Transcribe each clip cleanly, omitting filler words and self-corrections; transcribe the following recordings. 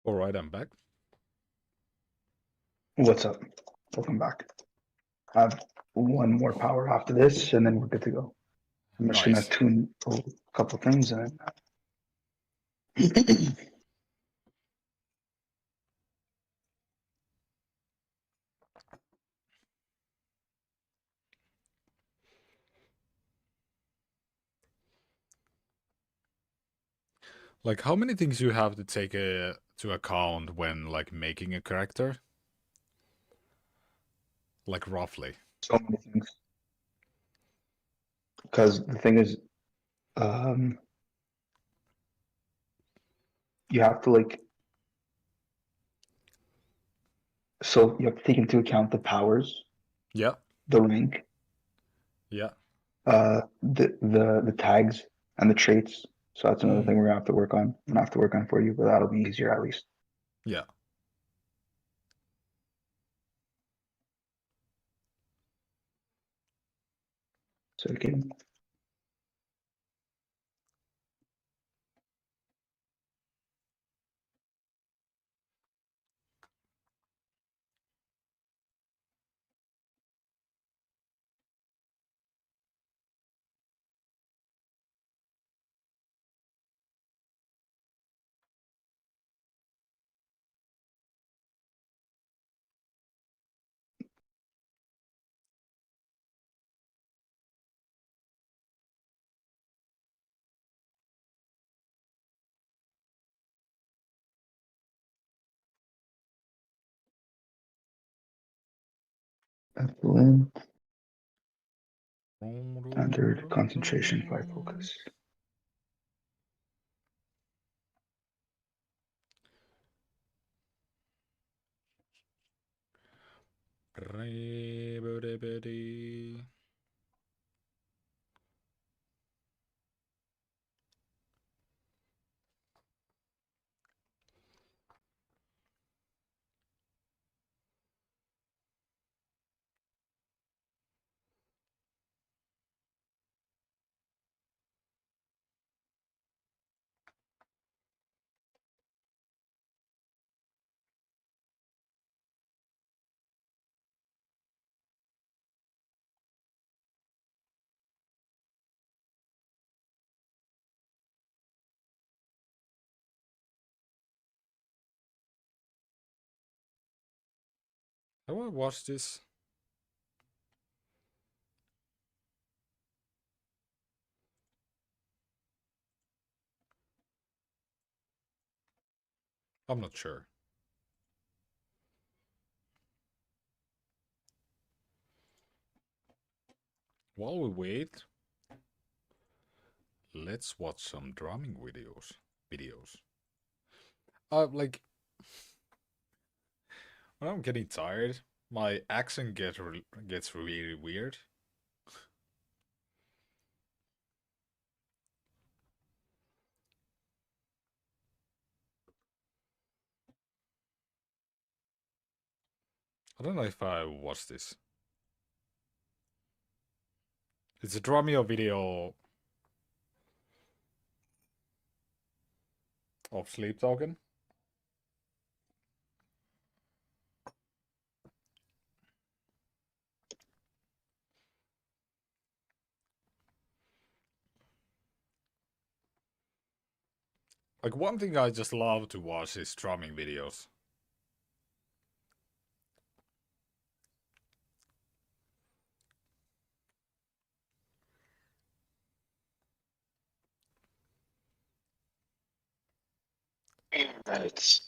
All right, I'm back. What's up? Welcome back. I have one more power after this, and then we're good to go. I'm just gonna Nice. tune a couple things, and Like, how many things you have to take to account when like making a character? Like roughly. so many things. Because the thing is, um, you have to so you have to take into account the powers, Yeah. the rank, Yeah. the tags, and the traits. So that's another thing we're gonna have to work on. I'm gonna have to work on for you, but that'll be easier at least. Yeah. So again, excellent. Standard concentration, fire focus. Have I watched this? I'm not sure. While we wait, let's watch some drumming videos. Like when I'm getting tired, my accent gets really weird. I don't know if I watched this. It's a drumming video of Sleep Talking. Like one thing I just love to watch is drumming videos. Right.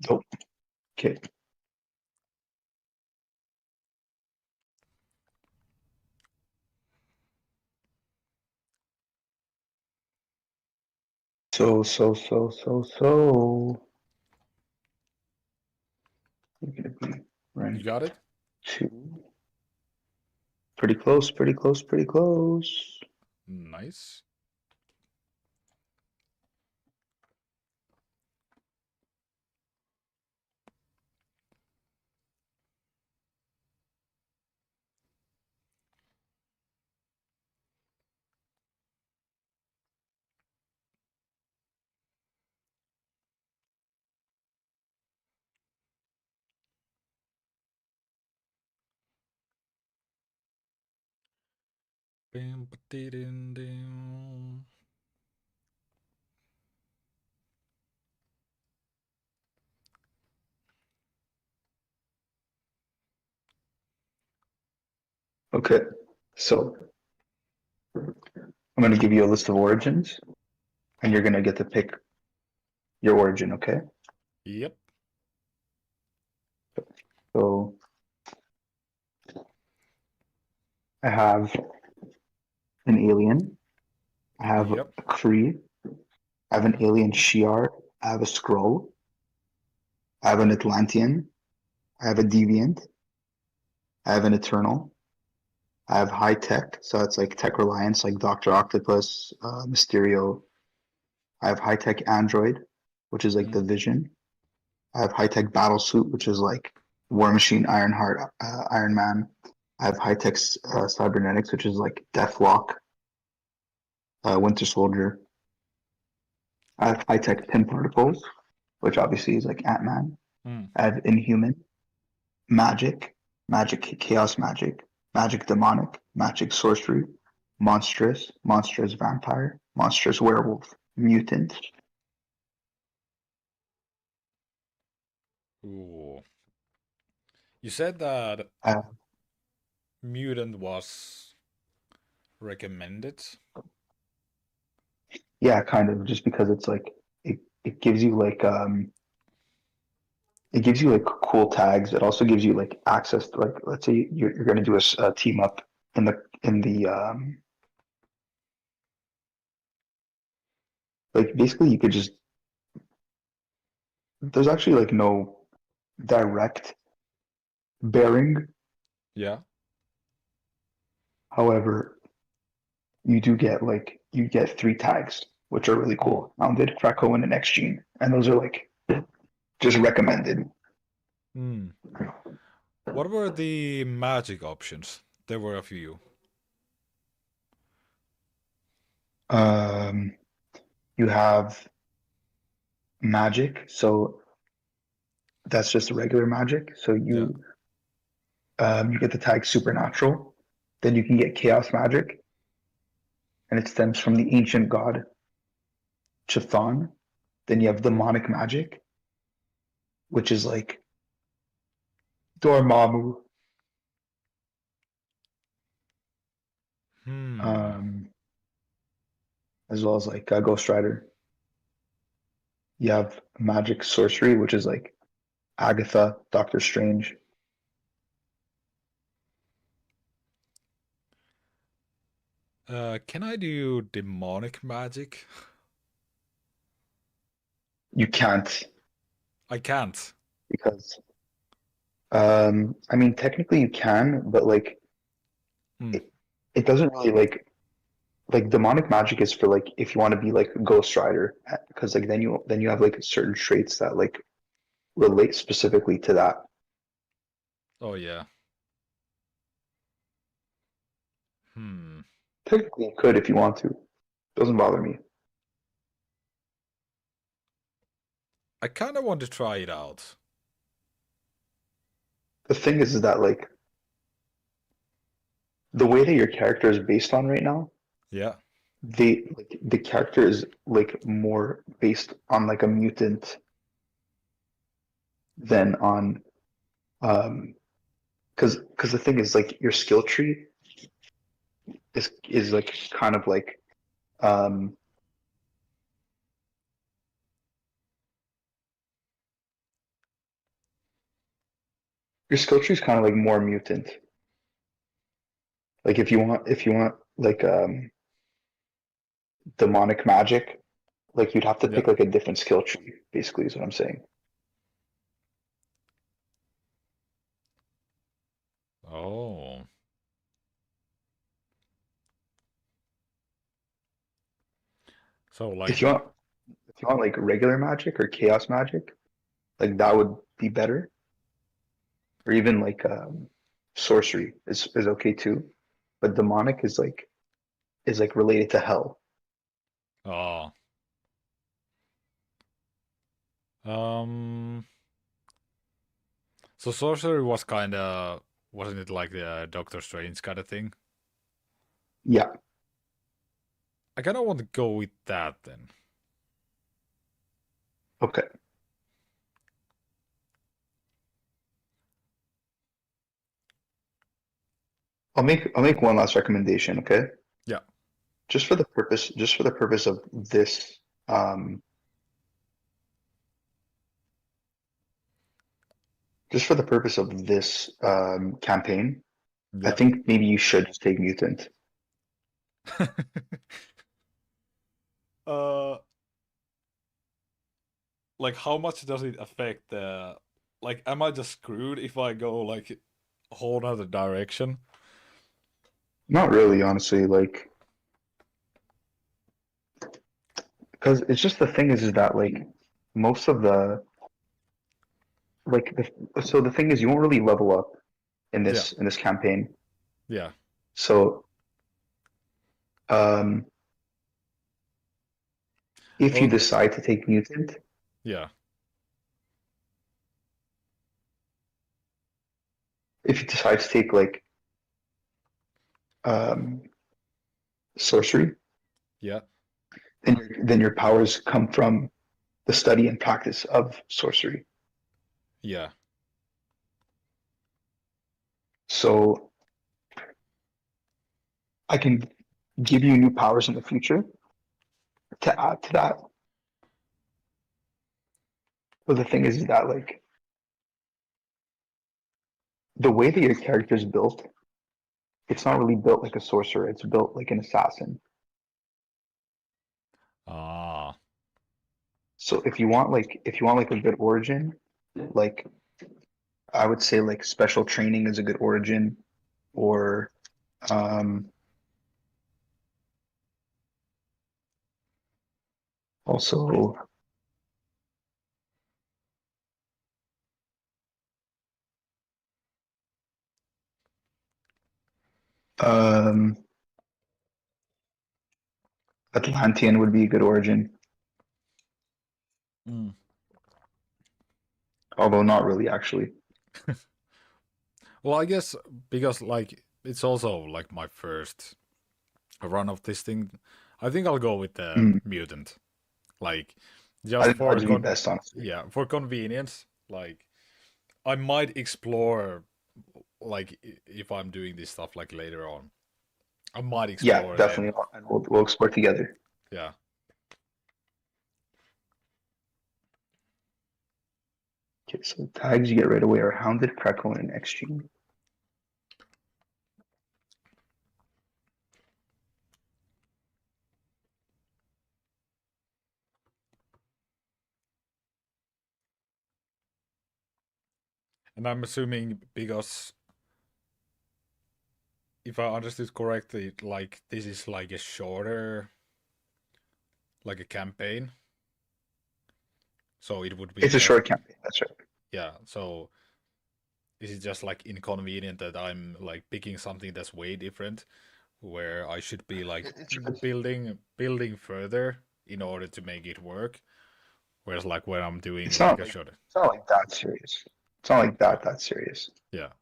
Oh, okay. So. We're gonna be You rank got it? 2. Pretty close, pretty close, pretty close. Nice. Bam, ba-dee-ding-ding. Okay, so I'm gonna give you a list of origins, and you're gonna get to pick your origin, okay? Yep. So I have an alien, I have a Yep. Kree, I have an alien Shi'ar, I have a Skrull, I have an Atlantean, I have a Deviant, I have an Eternal, I have high tech, so it's like tech reliance, like Doctor Octopus, Mysterio. I have high tech Android, which is like the Mm. Vision. I have high tech battle suit, which is like War Machine, Ironheart, Iron Man. I have high tech cybernetics, which is like Deathlock, Winter Soldier. I have high tech pin particles, which obviously is like Ant Man. Mm. I have Inhuman, Magic, Magic Chaos Magic, Magic Demonic, Magic Sorcery, Monstrous, Monstrous Vampire, Monstrous Werewolf, Mutant. Ooh. You said that Uh, Mutant was recommended. yeah, kind of, just because it's like it gives you like it gives you like cool tags. It also gives you like access to like, let's say you're going to do a team up in the like, basically you could just, there's actually like no direct bearing. Yeah. However, you do get like, you get 3 tags, which are really Mm. cool. Founded, Krakoan, and X Gene, and those are like just recommended. Mm. What were the magic options? There were a few. Um, you have magic, so that's just regular magic. So Yeah. you get the tag supernatural. Then you can get chaos magic, and it stems from the ancient god Chthon. Then you have demonic magic, which is like Dormammu, Hmm. um, as well as like Ghost Rider. You have magic sorcery, which is like Agatha, Doctor Strange. Can I do demonic magic? You can't I can't. because I mean technically you can, but like Hmm. it doesn't really like demonic magic is for like if you want to be like a Ghost Rider because like then you have like certain traits that like relate specifically to that. Oh yeah. Hmm. Technically you could if you want to. Doesn't bother me. I kind of want to try it out. The thing is that like the way that your character is based on right now, Yeah. the character is like more based on like a mutant than on because the thing is like your skill tree is like kind of like um your skill tree is kind of like more mutant. Like if you want like demonic magic, like you'd have to Yeah. pick like a different skill tree, basically is what I'm saying. Oh. So If like, you want if you want like regular magic or chaos magic, like that would be better. Or even like sorcery is okay too. But demonic is like related to hell. oh. Um. So sorcery was kind of, wasn't it like the Doctor Strange kind of thing? Yeah. I kind of want to go with that then. Okay. I'll make one last recommendation, okay? Yeah. Just for the purpose of this um just for the purpose of this campaign, I Yeah. think maybe you should just take mutant. uh, like how much does it affect the? Like, am I just screwed if I go like a whole other direction? Not really, honestly, like because it's just the thing is that like most of the like so the thing is you won't really level up in Yeah. this campaign. Yeah. So um if you Well. decide to take mutant, Yeah. if you decide to take like um sorcery, Yeah. then your powers come from the study and practice of sorcery. Yeah. So I can give you new powers in the future to add to that. But the thing is that like the way that your character is built, it's not really built like a sorcerer. It's built like an assassin. Ah. So if you want like a good origin, like I would say like special training is a good origin, or um, also Um, Atlantean would be a good origin, Mm. although not really actually. Well, I guess because like it's also like my first run of this thing. I think I'll go with the Mm. mutant. Like I just think that for would be best, honestly. yeah, for convenience. Like I might explore like if I'm doing this stuff like later on. I might Yeah, explore then. definitely, and we'll explore together. Yeah. Okay, so tags you get right away are Hounded, Crackle, and Extreme. And I'm assuming because if I understood correctly, like this is like a shorter like a campaign. So it would be It's a just short campaign. That's right. yeah, so is it just like inconvenient that I'm like picking something that's way different where I should be like It's building further in order to make it work? Whereas like when I'm doing it's like not a like shorter. it's not like that serious. It's not like Yeah. that serious. Yeah.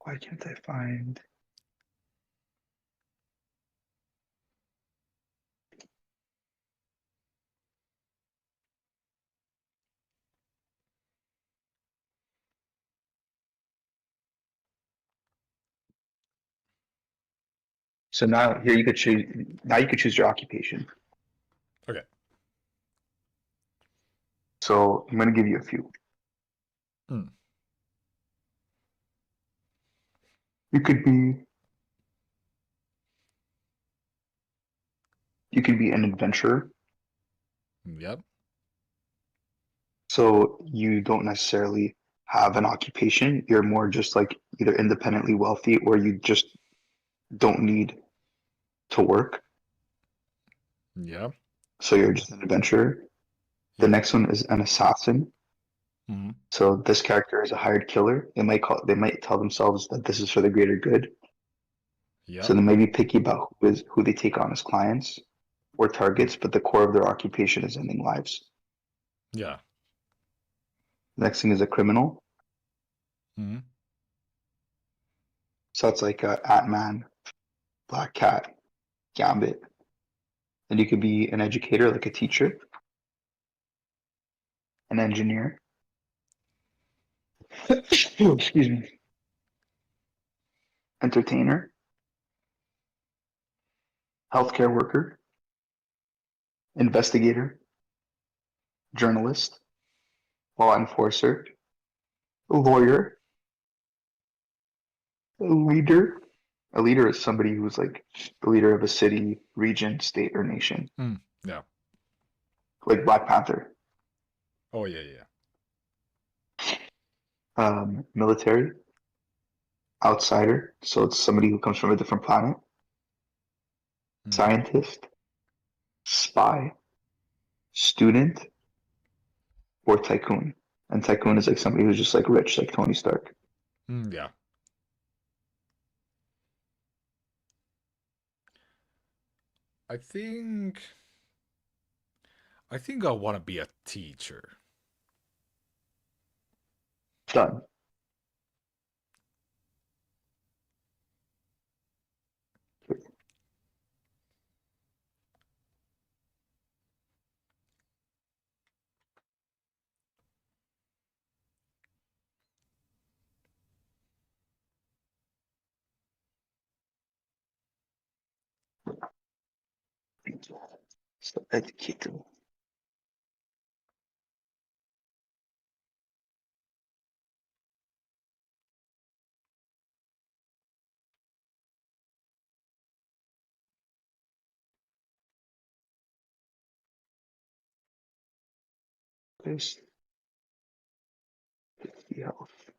Why can't I find? So now here you could choose. Now you could choose your occupation. Okay. So I'm gonna give you a few. Mm. You could be you could be an adventurer. Yep. So you don't necessarily have an occupation. You're more just like either independently wealthy or you just don't need to work. Yeah. So you're just an adventurer. The Yeah. next one is an assassin. Mm. So this character is a hired killer. They might tell themselves that this is for the greater good. Yeah. So they may be picky about who they take on as clients or Mm. targets, but the core of their occupation is ending lives. Yeah. The next thing is a criminal. Mm. So it's like Ant-Man, Black Cat, Gambit. And you could be an educator, like a teacher, an engineer, oh, excuse me, entertainer, healthcare worker, investigator, journalist, law enforcer, lawyer, a leader. A leader is somebody who's like the leader of a city, region, state, or nation, Mm. Yeah. like Black Panther. Oh yeah, yeah. Military, outsider, so it's somebody who comes from a different planet, Mm. scientist, spy, student, or tycoon. And tycoon is like somebody who's just like rich, like Tony Stark. Mm. Yeah. I think I think I want to be a teacher. Done. So educator. There's 50 health,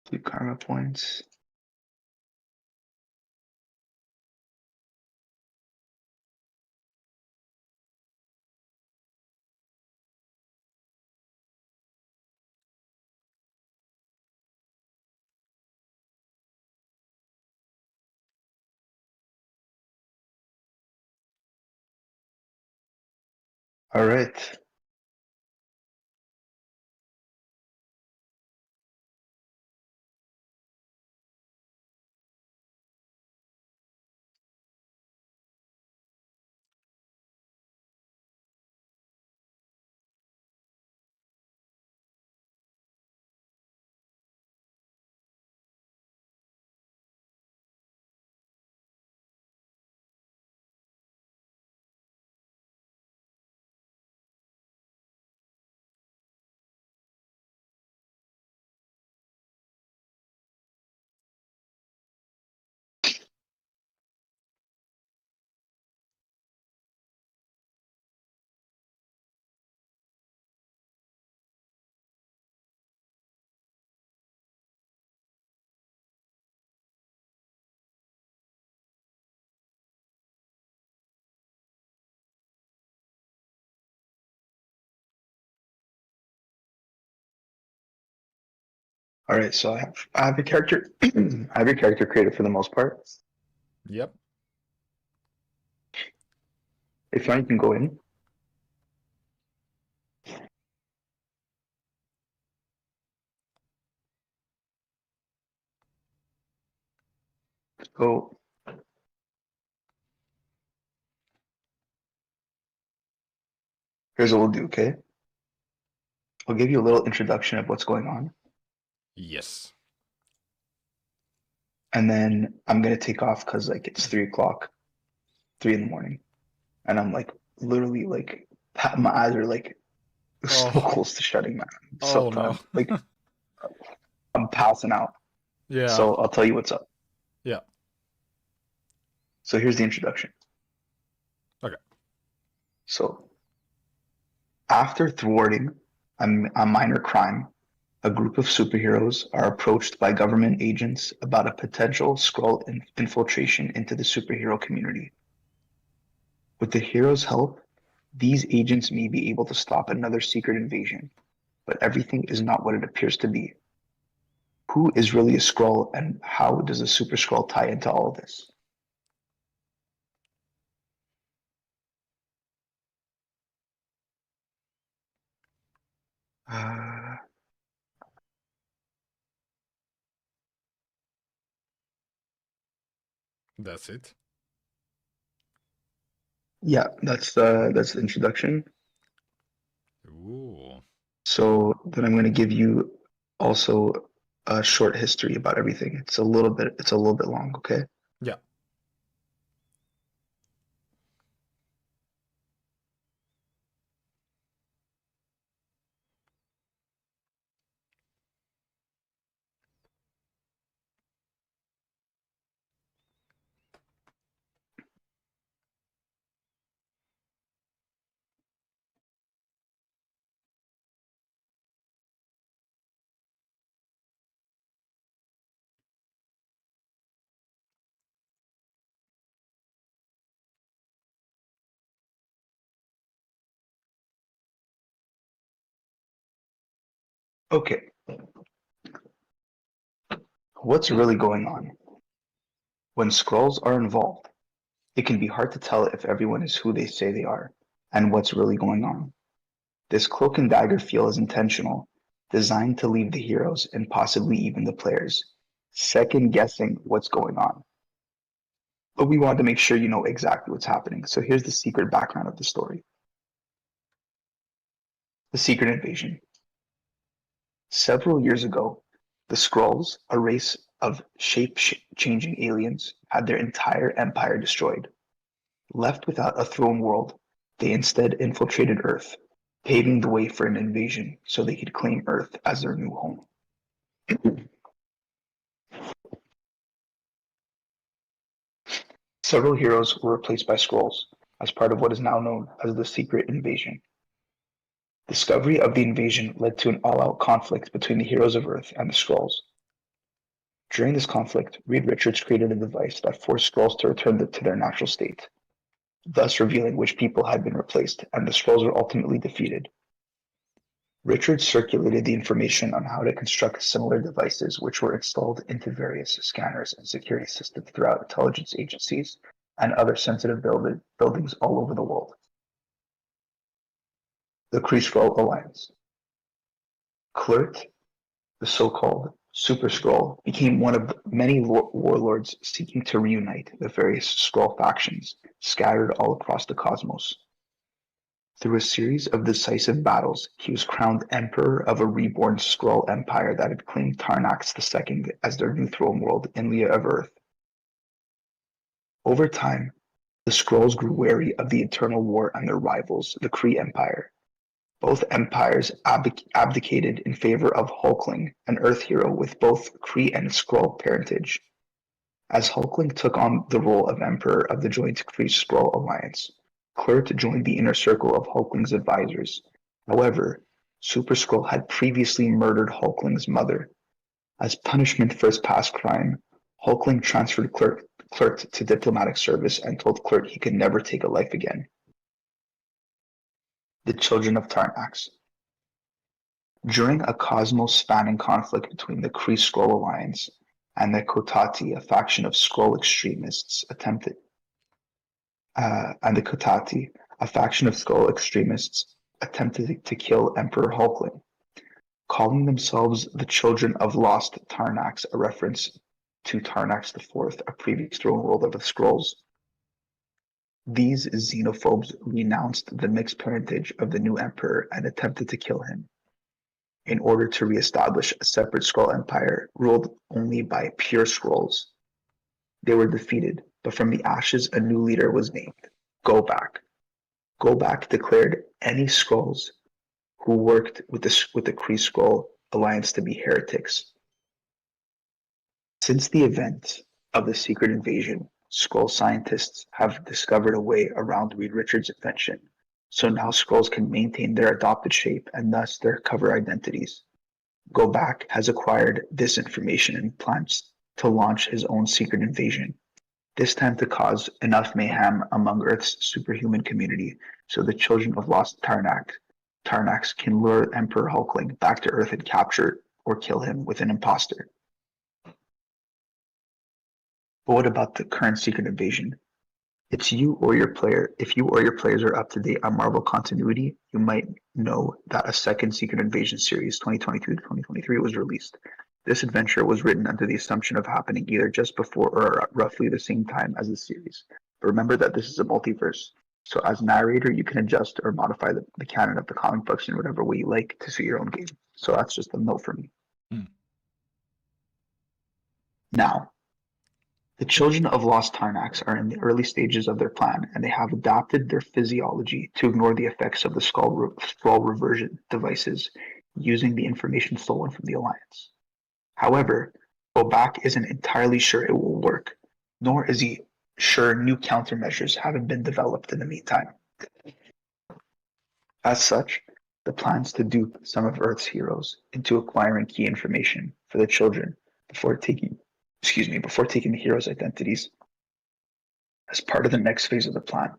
2 karma points. All right. All right. So I have a character. I have your character created for the most part. Yep. If you want, you can go in. So here's what we'll do. Okay. I'll give you a little introduction of what's going on, Yes. and then I'm gonna take off because like it's 3 o'clock, 3 in the morning, and I'm like literally like my eyes are like so Oh. close to shutting, man. I'm so Oh no. tired. Like I'm passing out. Yeah. So I'll tell you what's up. Yeah. So here's the introduction. Okay. So after thwarting a minor crime, a group of superheroes are approached by government agents about a potential Skrull infiltration into the superhero community. With the heroes' help, these agents may be able to stop another secret invasion, but everything is not what it appears to be. Who is really a Skrull, and how does a Super Skrull tie into all of this? Uh, That's it. yeah, that's the introduction. Ooh. So then I'm going to give you also a short history about everything. It's a little bit long, okay? Yeah. Okay, what's really going on? When Skrulls are involved, it can be hard to tell if everyone is who they say they are and what's really going on. This cloak and dagger feel is intentional, designed to leave the heroes and possibly even the players second guessing what's going on. But we want to make sure you know exactly what's happening. So here's the secret background of the story. The secret invasion. Several years ago, the Skrulls, a race of shape-changing aliens, had their entire empire destroyed. Left without a throne world, they instead infiltrated Earth, paving the way for an invasion so they could claim Earth as their new home. Several heroes were replaced by Skrulls as part of what is now known as the Secret Invasion. Discovery of the invasion led to an all-out conflict between the heroes of Earth and the Skrulls. During this conflict, Reed Richards created a device that forced Skrulls to return to their natural state, thus revealing which people had been replaced, and the Skrulls were ultimately defeated. Richards circulated the information on how to construct similar devices, which were installed into various scanners and security systems throughout intelligence agencies and other sensitive buildings all over the world. the Kree-Skrull Alliance. Kl'rt, the so-called Super Skrull, became one of many warlords seeking to reunite the various Skrull factions scattered all across the cosmos. Through a series of decisive battles, he was crowned Emperor of a reborn Skrull empire that had claimed Tarnax II as their new throne world in Lea of Earth. Over time, the Skrulls grew wary of the eternal war and their rivals, the Kree Empire. Both empires abdicated in favor of Hulkling, an Earth hero with both Kree and Skrull parentage. As Hulkling took on the role of Emperor of the joint Kree-Skrull Alliance, Kl'rt joined the inner circle of Hulkling's advisors. However, Super Skrull had previously murdered Hulkling's mother. As punishment for his past crime, Hulkling transferred Kl'rt to diplomatic service and told Kl'rt he could never take a life again. The Children of Tarnax. During a cosmos-spanning conflict between the Kree-Skrull Alliance and the Kotati, a faction of Skrull extremists, attempted to kill Emperor Hulkling, calling themselves the Children of Lost Tarnax, a reference to Tarnax IV, a previous throne world of the Skrulls. These xenophobes renounced the mixed parentage of the new emperor and attempted to kill him in order to re-establish a separate Skrull empire ruled only by pure Skrulls. They were defeated, but from the ashes a new leader was named, Gobak. Gobak declared any Skrulls who worked with the Kree-Skrull Alliance to be heretics. Since the event of the secret invasion, Skrull scientists have discovered a way around Reed Richards' invention, so now Skrulls can maintain their adopted shape and thus their cover identities. Gobak has acquired this information and plans to launch his own secret invasion, this time to cause enough mayhem among Earth's superhuman community so the children of lost Tarnax can lure Emperor Hulkling back to Earth and capture or kill him with an imposter. But what about the current secret invasion? If you or your players are up to date on Marvel continuity, you might know that a second Secret Invasion series, 2022 to 2023, was released. This adventure was written under the assumption of happening either just before or at roughly the same time as the series. But remember that this is a multiverse, so as narrator, you can adjust or modify the canon of the comic books in whatever way you like to suit your own game. So that's just a note for me. Now, the children of Lost Tarnax are in the early stages of their plan, and they have adapted their physiology to ignore the effects of the Skrull reversion devices using the information stolen from the Alliance. However, Gobak isn't entirely sure it will work, nor is he sure new countermeasures haven't been developed in the meantime. As such, the plans to dupe some of Earth's heroes into acquiring key information for the children before taking the heroes' identities as part of the next phase of the plan.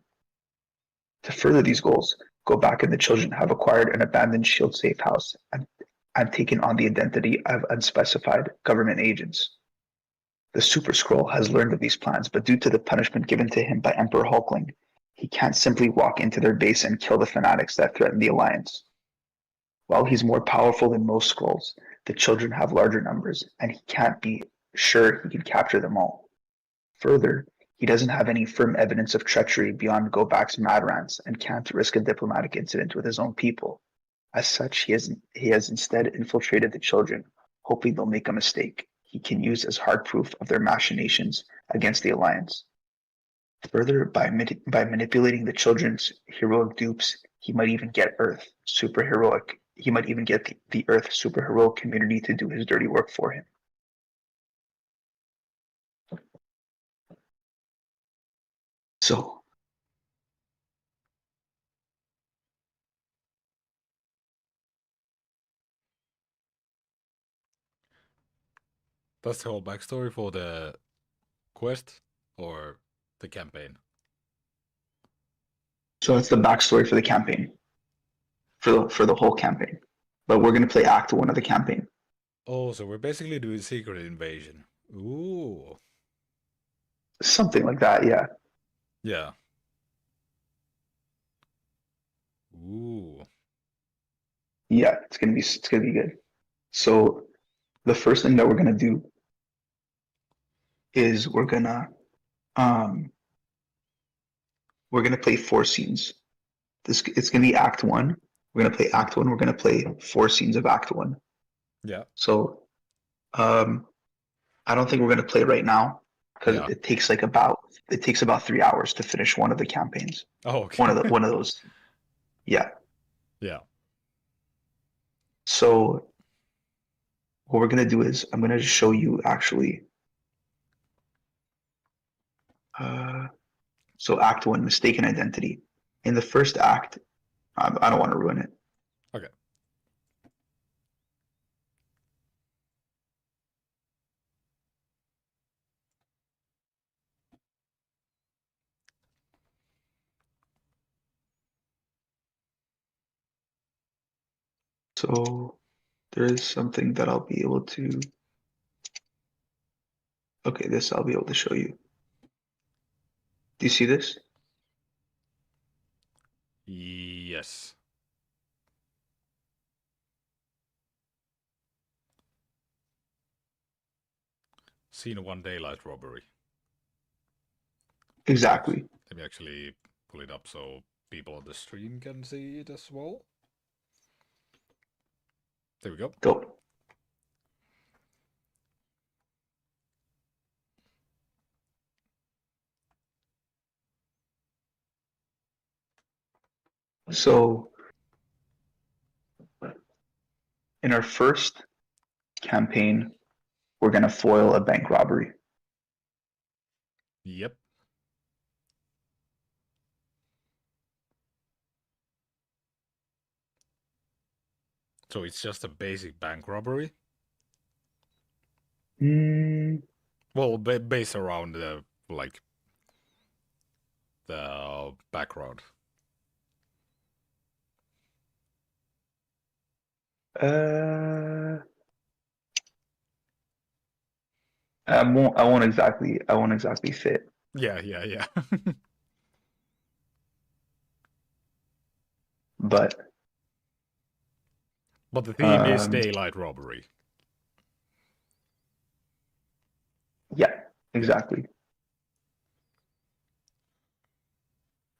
To further these goals, Gobak and the children have acquired an abandoned shield safe house and taken on the identity of unspecified government agents. The Super Skrull has learned of these plans, but due to the punishment given to him by Emperor Hulkling, he can't simply walk into their base and kill the fanatics that threaten the Alliance. While he's more powerful than most Skrulls, the children have larger numbers, and he can't be sure he can capture them all. Further, he doesn't have any firm evidence of treachery beyond Gobak's mad rants and can't risk a diplomatic incident with his own people. As such, he has instead infiltrated the children, hoping they'll make a mistake he can use as hard proof of their machinations against the Alliance. Further, by manipulating the children's heroic dupes, he might even get the Earth superheroic community to do his dirty work for him. So, That's the whole backstory for the quest or the campaign. so that's the backstory for the campaign, for the whole campaign. But we're going to play Act 1 of the campaign. Oh, so we're basically doing Secret Invasion. Ooh. Something like that, yeah. Yeah. Ooh. Yeah, it's gonna be good. So the first thing that we're gonna do is um we're gonna play four scenes. This it's gonna be Act One. We're gonna play Mm. Act One. We're gonna play four scenes of Act One. Yeah. So um I don't think we're gonna play right now because Yeah. it takes about 3 hours to finish one of the campaigns. Oh, okay. One of those. Yeah. Yeah. So what we're gonna do is I'm gonna just show you actually. Uh, so Act One, mistaken identity. In the first act, I don't want to ruin it. Okay. So there is something that I'll be able to. Okay, this I'll be able to show you. Do you see this? Yes. Scene one daylight robbery. Exactly. Let me actually pull it up so people on the stream can see it as well. There we go. Dope. So in our first campaign, we're gonna foil a bank robbery. Yep. So it's just a basic bank robbery. Mm, Well, based around the like the background. uh, I won't exactly fit, Yeah, yeah, yeah. but But the theme is um, daylight robbery. yeah, Yeah. exactly.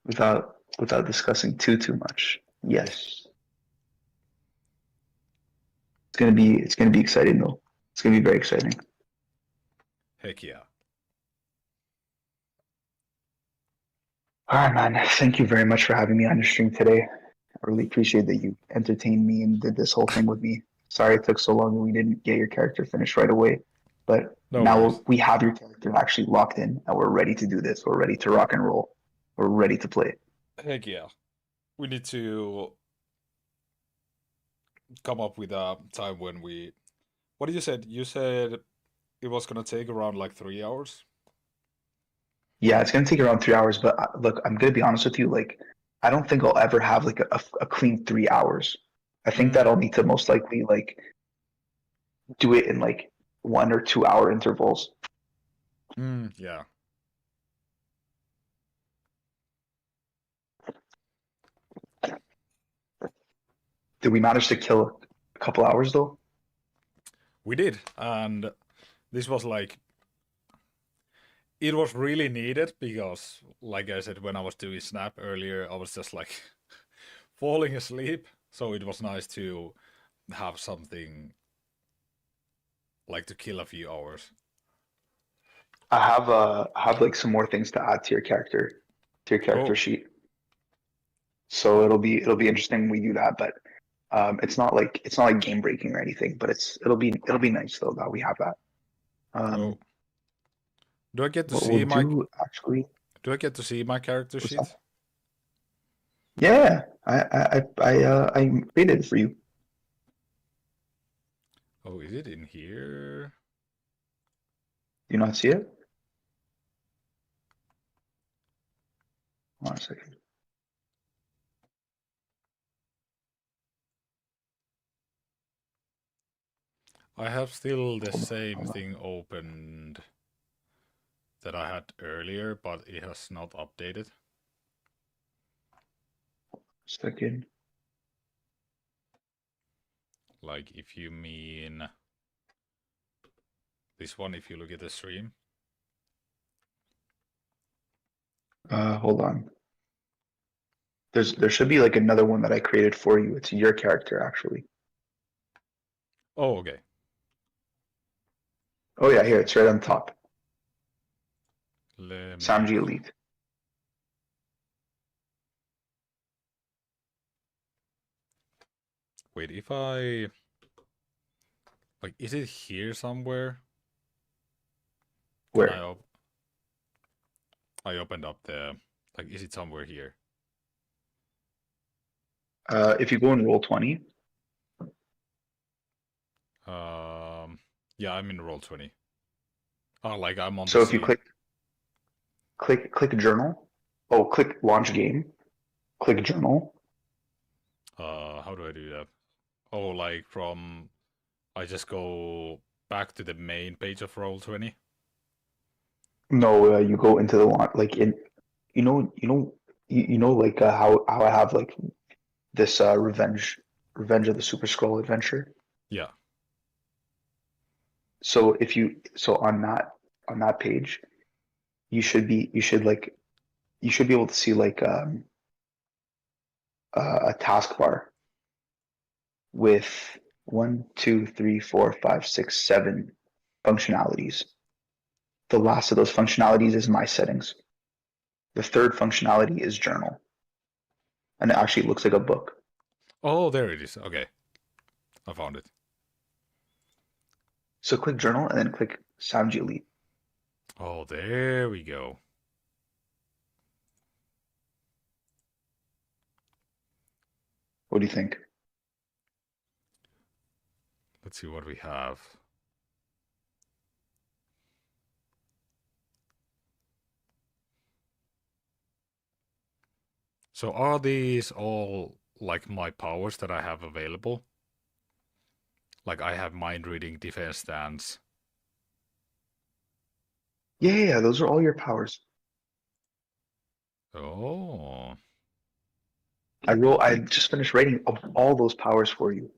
Without discussing too much. Yeah. Yes, it's gonna be exciting though. It's gonna be very exciting. Heck yeah. All right, man. Thank you very much for having me on your stream today. I really appreciate that you entertained me and did this whole thing with me. Sorry it took so long and we didn't get your character finished right away, but No worries. now we have your character actually locked in and we're ready to do this. We're ready to rock and roll. We're ready to play. Heck yeah. We need to come up with a time when we. What did you said? You said it was gonna take around like 3 hours. Yeah, it's gonna take around 3 hours, but look, I'm gonna be honest with you. Like, I don't think I'll ever have like a clean 3 hours. I think that Mm, I'll need to most likely like do it in like 1 or 2 hour intervals. yeah. Did we manage to kill a couple hours though? We did, and this was like it was really needed because, like I said, when I was doing Snap earlier, I was just like falling asleep. So it was nice to have something like to kill a few hours. I have like some more things to add to your character Oh, sheet. So it'll be interesting when we do that, but it's not like game breaking or anything, but it'll be nice though that we have that. oh. Um, Do I get to what we'll see my do actually, Do I get to see my character what's that? sheet? Yeah, I created it for you. Oh, is it in here? Do you not see it? Hold on a second. I have still the Hold on, same hold on thing opened that I had earlier, but it has not updated. a second. Like if you mean this one, if you look at the stream. Hold on. There should be like another one that I created for you. It's your character actually. Oh, okay. Oh yeah, here it's right on top. Let me. Samji Elite. Wait, if I. Like, is it here somewhere? When Where? I opened up the. Like, is it somewhere here? If you go in Roll20, Um. Yeah, I'm in Roll20. Oh, like I'm on the so if you scene. click Journal. Oh, click Launch Game. Click Journal. How do I do that? Oh, like from. I just go back to the main page of Roll20. No, you go into the launch like in like how I have like this Revenge of the Super Scroll adventure. Yeah. So if you so on that page, you should be able to see like a taskbar with 1, 2, 3, 4, 5, 6, 7 functionalities. The last of those functionalities is My Settings. The third functionality is Journal, and it actually looks like a book. Oh, there it is. Okay, I found it. So click Journal and then click Samji Elite. Oh, there we go. What do you think? Let's see what we have. So are these all like my powers that I have available? Like I have mind reading, defense stance. Yeah, those are all your powers. Oh, I just finished writing all those powers for you.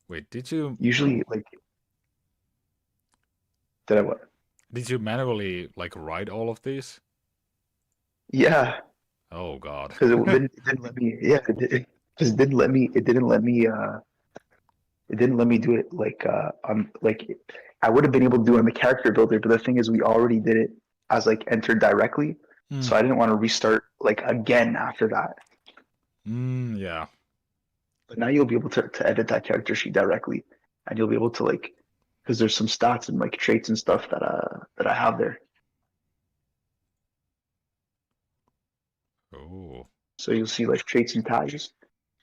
wait, did you Usually, like, did I what? manually like write all of these? Yeah, Oh God. because it didn't let me. Yeah, because it didn't let me. It didn't let me. It didn't let me do it like on like I would have been able to do it on the character builder, but the thing is, we already did it as like entered directly, Hmm. so I didn't want to restart like again after that. Yeah. But now you'll be able to edit that character sheet directly, and you'll be able to like because there's some stats and like traits and stuff that I have there. Oh, So you'll see like traits and tags.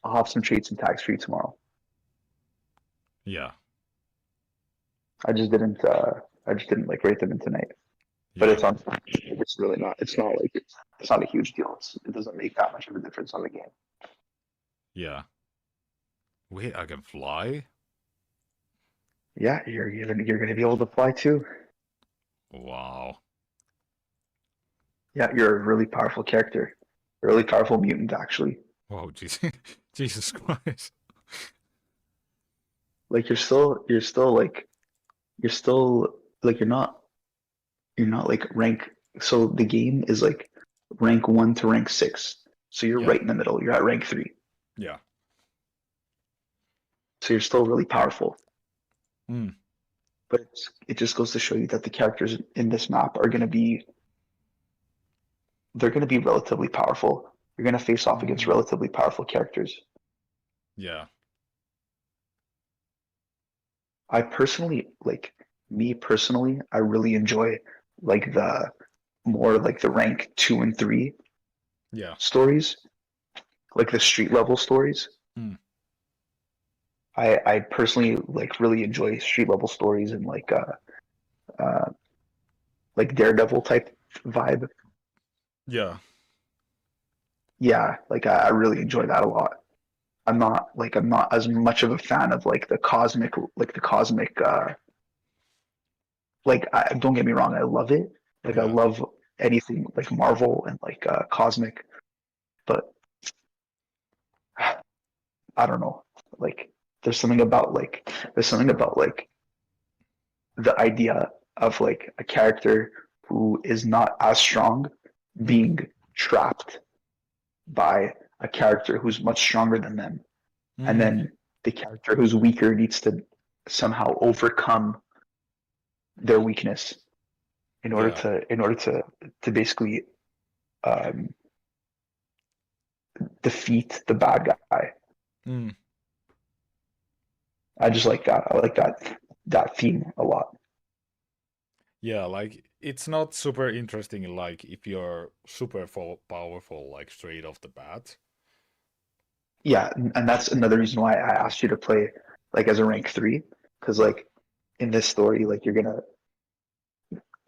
I'll have some traits and tags for you tomorrow. yeah. I just didn't like rate them in tonight. But Yeah. it's on. It's really not. It's not like it's not a huge deal. It doesn't make that much of a difference on the game. Yeah. Wait, I can fly? Yeah, you're gonna be able to fly too. Wow. Yeah, you're a really powerful character, a really powerful mutant actually. Whoa, Jesus, Jesus Christ. Like you're still like you're not like rank. So the game is like rank 1 to rank 6. So you're Yeah. right in the middle. You're at rank 3. Yeah. So you're still really powerful. Hmm. But it just goes to show you that the characters in this map are they're gonna be relatively powerful. You're gonna face off against Mm. relatively powerful characters. Yeah. I personally like me personally, I really enjoy like the more like the rank 2 and 3 Yeah. stories, like the street level stories. Hmm. I personally like really enjoy street level stories and uh like Daredevil type vibe. Yeah. Yeah, like I really enjoy that a lot. I'm not as much of a fan of like the cosmic like don't get me wrong, I love it. Like I Yeah. love anything like Marvel and like cosmic, but I don't know, like there's something about like the idea of like a character who is not as strong Mm, being trapped by a character who's much stronger than them, and mm, then the character who's weaker needs to somehow overcome their weakness yeah. in order to basically um, defeat the bad guy. Mm, I just like that. I like that theme a lot. yeah, like it's not super interesting like if you're super powerful like straight off the bat. Yeah, and that's another reason why I asked you to play like as a rank three, because like in this story, like you're gonna,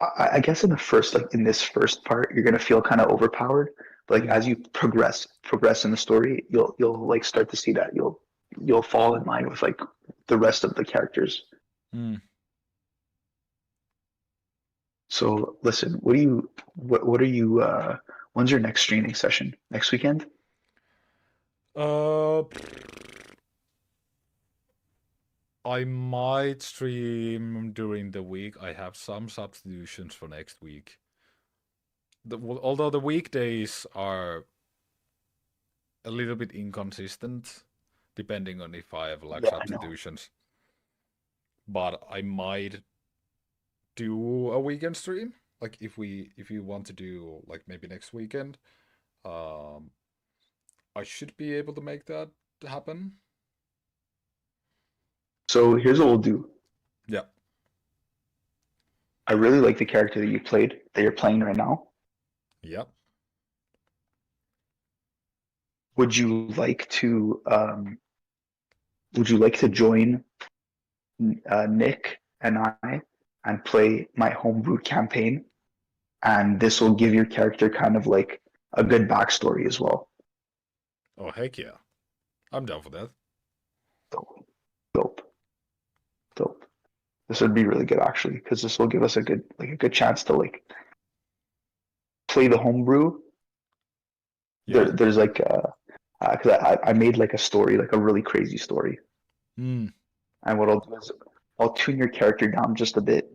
I guess in the first like in this first part, you're gonna feel kind of overpowered. But like Mm, as you progress in the story, you'll like start to see that you'll fall in line with like the rest of the characters. mm. So listen, what are you when's your next streaming session? Next weekend? Uh, I might stream during the week. I have some substitutions for next week. Although the weekdays are a little bit inconsistent, depending on if I have like Yeah, I know. substitutions. But I might do a weekend stream. Like if you want to do like maybe next weekend, um, I should be able to make that happen. So here's what we'll do. Yeah, I really like the character that you played, that you're playing right now. yeah. Would you like to would you like to join Nick and I and play my homebrew campaign? And this will give your character kind of like a good backstory as well. Oh heck yeah, I'm down for that. Dope, dope, dope. This would be really good actually, because this will give us a good chance to like play the homebrew. Yeah. There's like because I made like a story, like a really crazy story. Mm, And what I'll do is I'll tune your character down just a bit.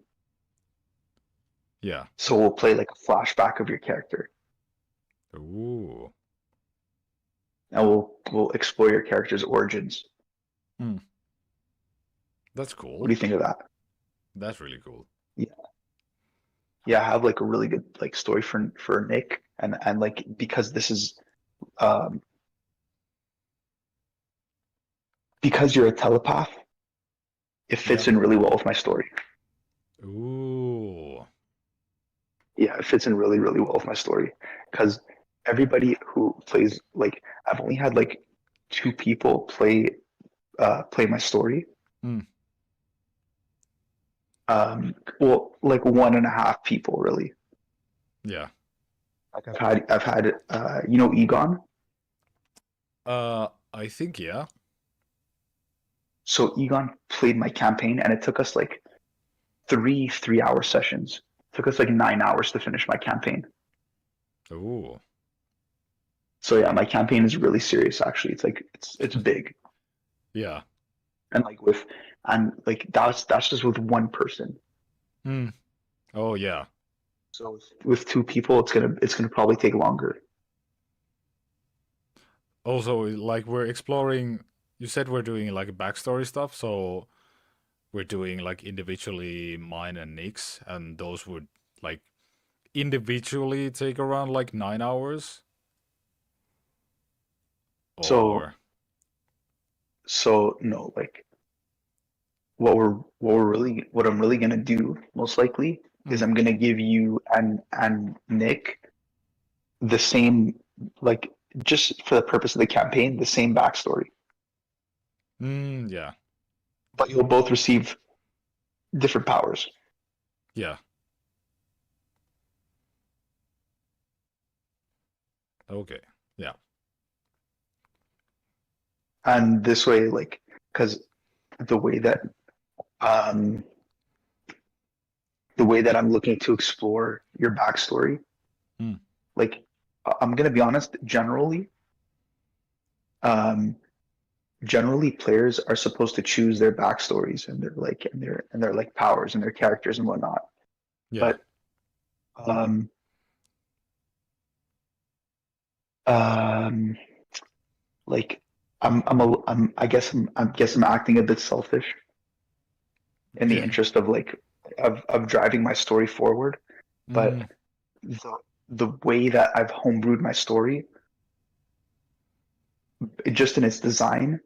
yeah. So we'll play like a flashback of your character, Ooh. and we'll explore your character's origins. Mm, that's What do cool. you think of that? That's really cool. Yeah, yeah. I have like a really good like story for Nick, and like because this is um because you're a telepath, it Yeah. fits in really well with my story. Ooh. Yeah, it fits in really well with my story because everybody who plays like I've only had like two people play my story. Mm, Well, like one and a half people really. yeah. Like I've had you know Egon. I think yeah. So Egon played my campaign, and it took us like three-hour sessions. It took us like 9 hours to finish my campaign. Ooh. So yeah, my campaign is really serious. Actually, it's like it's big, Yeah. and like with and like that's just with one person. Mm. Oh yeah. So with two people, it's gonna probably take longer. Also, like we're exploring. You said we're doing like backstory stuff, so we're doing like individually mine and Nick's, and those would like individually take around like 9 hours. So Or so no, like what I'm really gonna do most likely is mm, I'm gonna give you and Nick the same like just for the purpose of the campaign, the same backstory. yeah, But you'll both receive different powers. yeah. Okay, yeah. And this way, like, because the way that um the way that I'm looking to explore your backstory, Mm, like I'm gonna be honest, generally, um generally players are supposed to choose their backstories and their like powers and their characters and whatnot. Yeah. But um um like I guess I'm acting a bit selfish in the Yeah. interest of like of driving my story forward. But Mm, the the way that I've homebrewed my story, just in its design,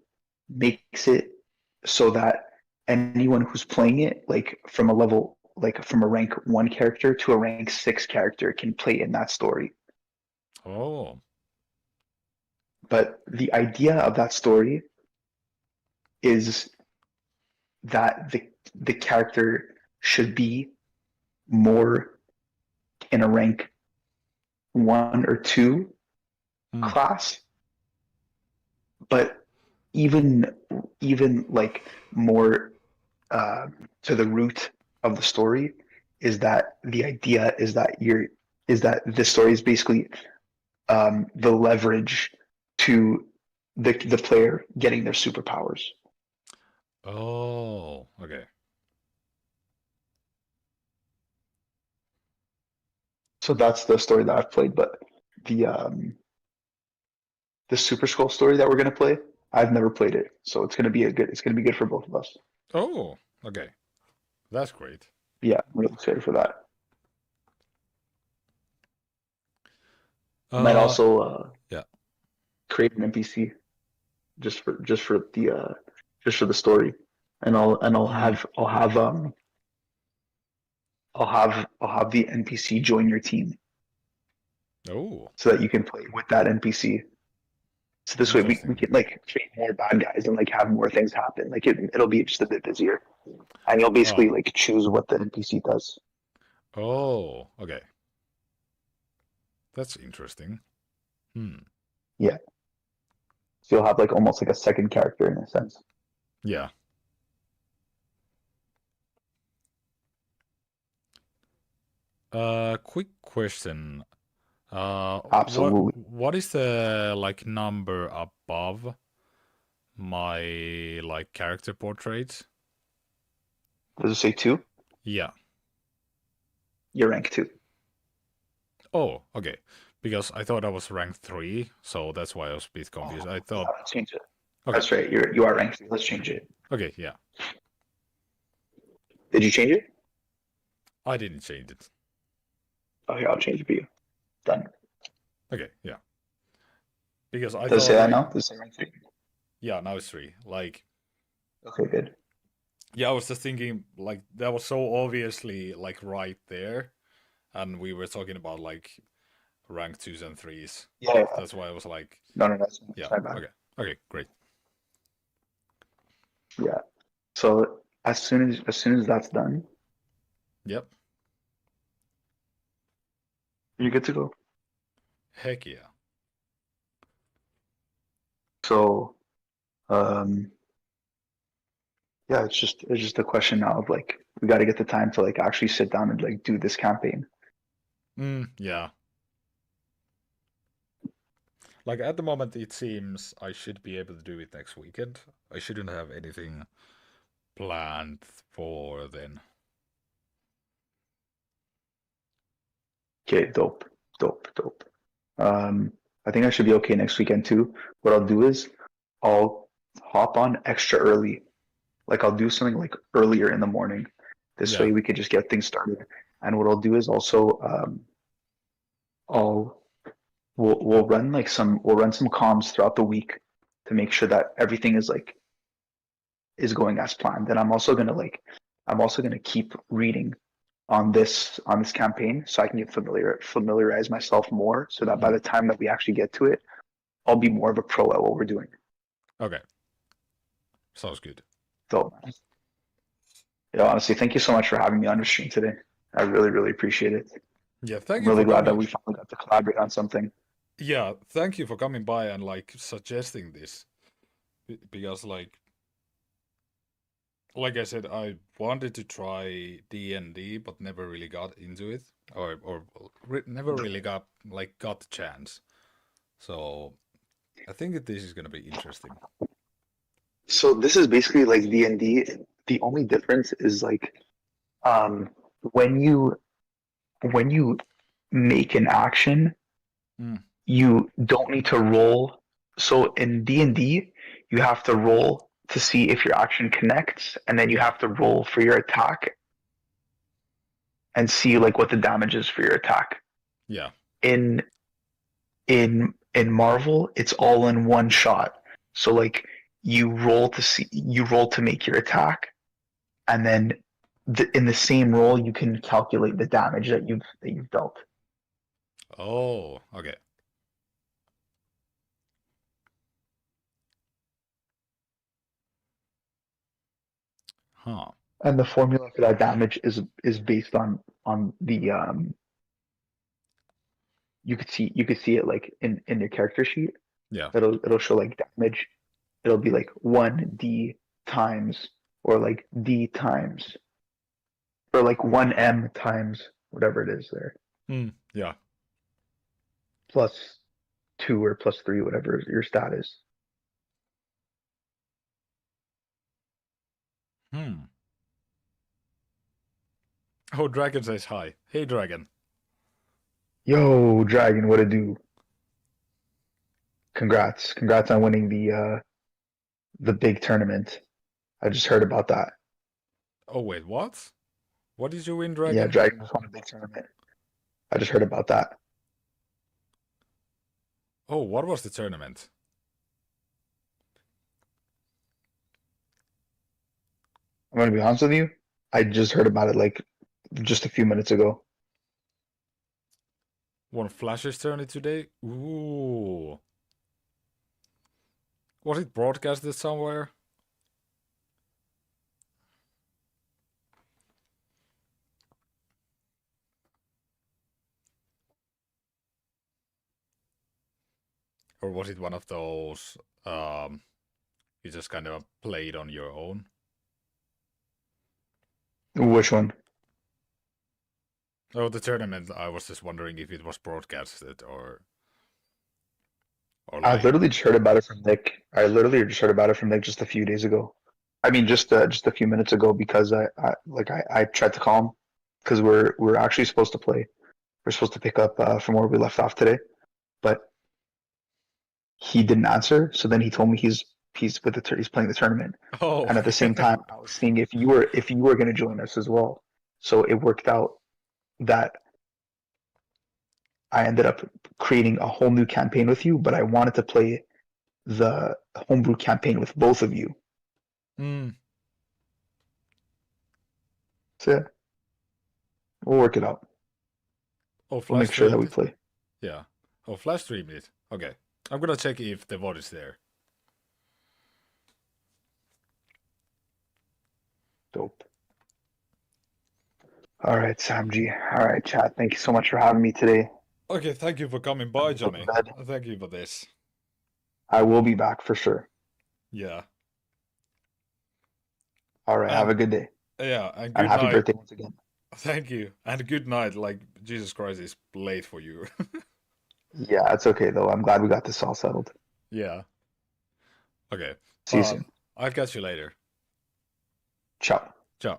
makes it so that anyone who's playing it, like from a level, like from a rank one character to a rank six character, can play in that story. oh. But the idea of that story is that the character should be more in a rank one or two Mm, class, but even even like more to the root of the story is that the idea is that this story is basically the leverage to the player getting their superpowers. oh. Okay. So that's the story that I've played. But the the Super Skull story that we're gonna play, I've never played it, so it's gonna be good for both of us. Oh. Okay. That's great. Yeah, I'm really excited for that. I might Uh. also Yeah. create an NPC just for the just for the story, and Mm. I'll have the NPC join your team Oh. so that you can play with that NPC. So this way we Interesting. can like create more bad guys and like have more things happen. Like it'll be just a bit busier, and you'll basically Oh. like choose what the NPC does. Oh. Okay. That's interesting. Hmm. Yeah, so you'll have like almost like a second character in a sense. Yeah. Quick question. Absolutely. What is the like number above my like character portrait? Does it say two? Yeah. You're rank two. Oh, okay. Because I thought I was rank 3, so that's why I was a bit confused. I Yeah, thought, let's change it. okay, That's right. You are rank three. Let's change it. okay, yeah. Did you change it? I didn't change it. Okay, I'll change it for you. Done. Okay, yeah. Because I Does it say thought that like, now? Does it say rank three? yeah, now it's 3. Like, Okay, good. yeah, I was just thinking like that was so obviously like right there, and we were talking about like rank 2s and 3s. Yeah, yeah, yeah. That's why I was like, No, no, that's yeah, my bad. okay, okay, great. Yeah. So as soon as that's done, Yep. you're good to go. Heck yeah. So um yeah, it's just a question now of like we got to get the time to like actually sit down and like do this campaign. Yeah. Like at the moment, it seems I should be able to do it next weekend. I shouldn't have anything planned for then. Okay, dope, dope, dope. I think I should be okay next weekend too. What I'll do is I'll hop on extra early. Like I'll do something like earlier in the morning. This Yeah. way we could just get things started. And what I'll do is also I'll we'll run some comms throughout the week to make sure that everything is like is going as planned. And I'm also gonna keep reading on this campaign so I can get familiarize myself more so that by Mm. the time that we actually get to it, I'll be more of a pro at what we're doing. Okay. Sounds good. So yeah, honestly, thank you so much for having me on your stream today. I really, really appreciate it. Yeah. Thank I'm you really for glad that coming. we finally got to collaborate on something. Yeah. Thank you for coming by and like suggesting this because like I said, I wanted to try D&D but never really got into it or never really got the chance. So I think that this is gonna be interesting. So this is basically like D&D. The only difference is like um when you when you make an action, Mm. you don't need to roll. So in D&D, you have to roll to see if your action connects, and then you Yeah. have to roll for your attack and see like what the damage is for your attack. Yeah. In in Marvel, it's all in one shot. So like you roll to make your attack, and then in the same roll you can calculate the damage that you've dealt. Oh, okay. Huh. And the formula for that damage is based on the you could see it like in your character sheet. Yeah. It'll show like damage. It'll be like 1d times or like d times or like 1m times whatever it is there Mm. Yeah. plus 2 or plus 3 whatever your stat is. Hmm. Oh, Dragon says hi. Hey, Dragon. Yo, Dragon, what to do? Congrats on winning the big tournament. I just heard about that. Oh, wait, what? What did you win, Yeah, Dragon? Dragon just won a big tournament. I just heard about that. Oh, what was the tournament? I'm gonna be honest with you. I just heard about it like just a few minutes ago. One Flash's tournament today? Ooh. Was it broadcasted somewhere? Or was it one of those you just kind of played on your own? Which one? Oh, the tournament. I was just wondering if it was broadcasted or I like. literally just heard about it from Nick. I literally just heard about it from Nick just a few days ago. I mean, just a few minutes ago because I tried to call him because we're actually supposed to play. We're supposed to pick up from where we left off today, but he didn't answer. So then he told me he's with he's playing the tournament, Oh. and at the same time, I was seeing if you were going to join us as well. So it worked out that I ended up creating a whole new campaign with you, but I wanted to play the homebrew campaign with both of you. Hmm. So yeah, we'll work it out. Oh, We'll Flash make sure that streamed we it? play. Yeah. Oh, Flash streamed it. Okay. I'm gonna check if the VOD is there. Dope. All right, Samji. All right, chat. Thank you so much for having me today. Okay, thank you for coming I'm by, gonna go to Johnny. bed. Thank you for this. I will be back for sure. Yeah. All right, have And a good day yeah, and and good happy night. birthday once again. Thank you. And good night. Like, Jesus Christ, it's late for you. Yeah, it's okay though. I'm glad we got this all settled. Yeah. Okay. See you soon. I'll catch you later. Ciao. Ciao.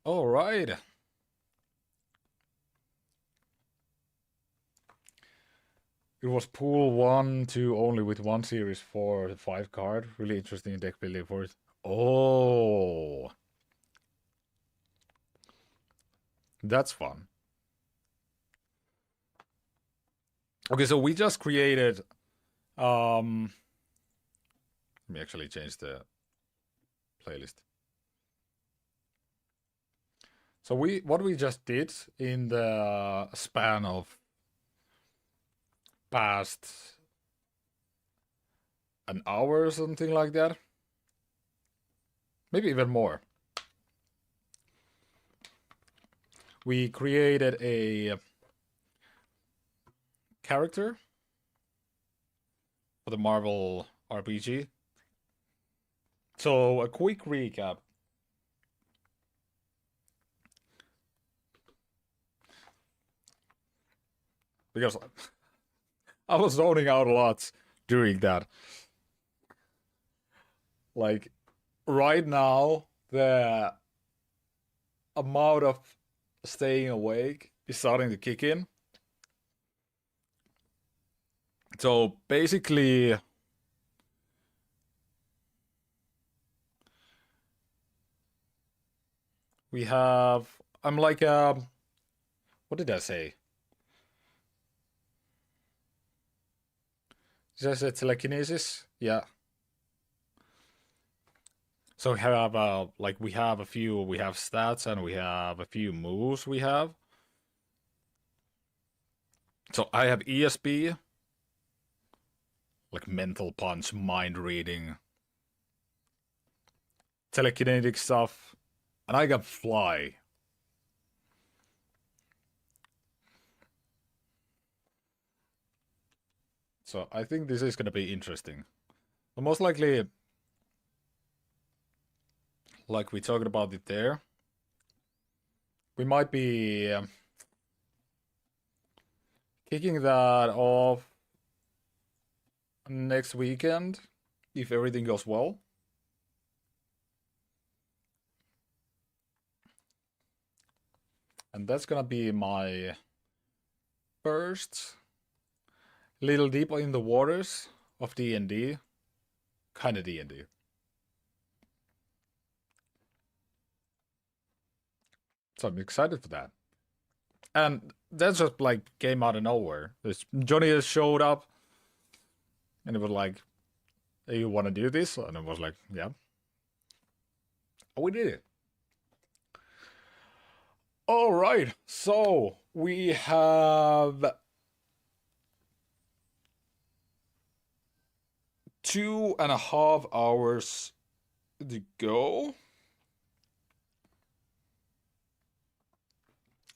All right. It was pool 1, 2 only with one series 4, 5 card. Really interesting deck building for it. Oh, that's fun. Okay, so we just created. Let me actually change the playlist. So what we just did in the span of past an hour or something like that, maybe even more. We created a character for the Marvel RPG. So a quick recap. because I was zoning out a lot during that. Like right now, the amount of staying awake is starting to kick in. So basically, we have. I'm like, what did I say? Did I say telekinesis? Yeah. So we have like we have a few. We have stats and we have a few moves. We have. So I have ESP, like mental punch, mind reading, telekinetic stuff, and I got fly. So I think this is gonna be interesting. But most likely, like we talked about it there, we might be kicking that off next weekend if everything goes well. And that's gonna be my first little deep in the waters of D&D, kind of D&D. So I'm excited for that. And that just like came out of nowhere. This Johnny has showed up and it was like, hey, you want to do this? And I was like, yeah. Oh, we did it. All right. So we have 2.5 hours to go.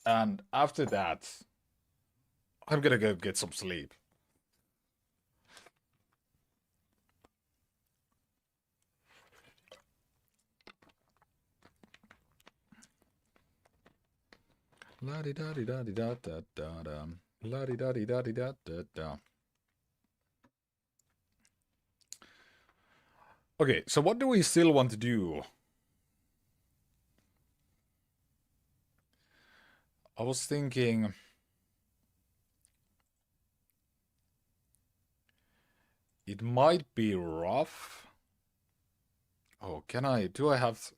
And after that, I'm gonna go get some sleep. La di da di da di da da da da. La di da di da di da da da. Okay, so what do we still want to do? I was thinking it might be rough. Oh, can I? Do I have?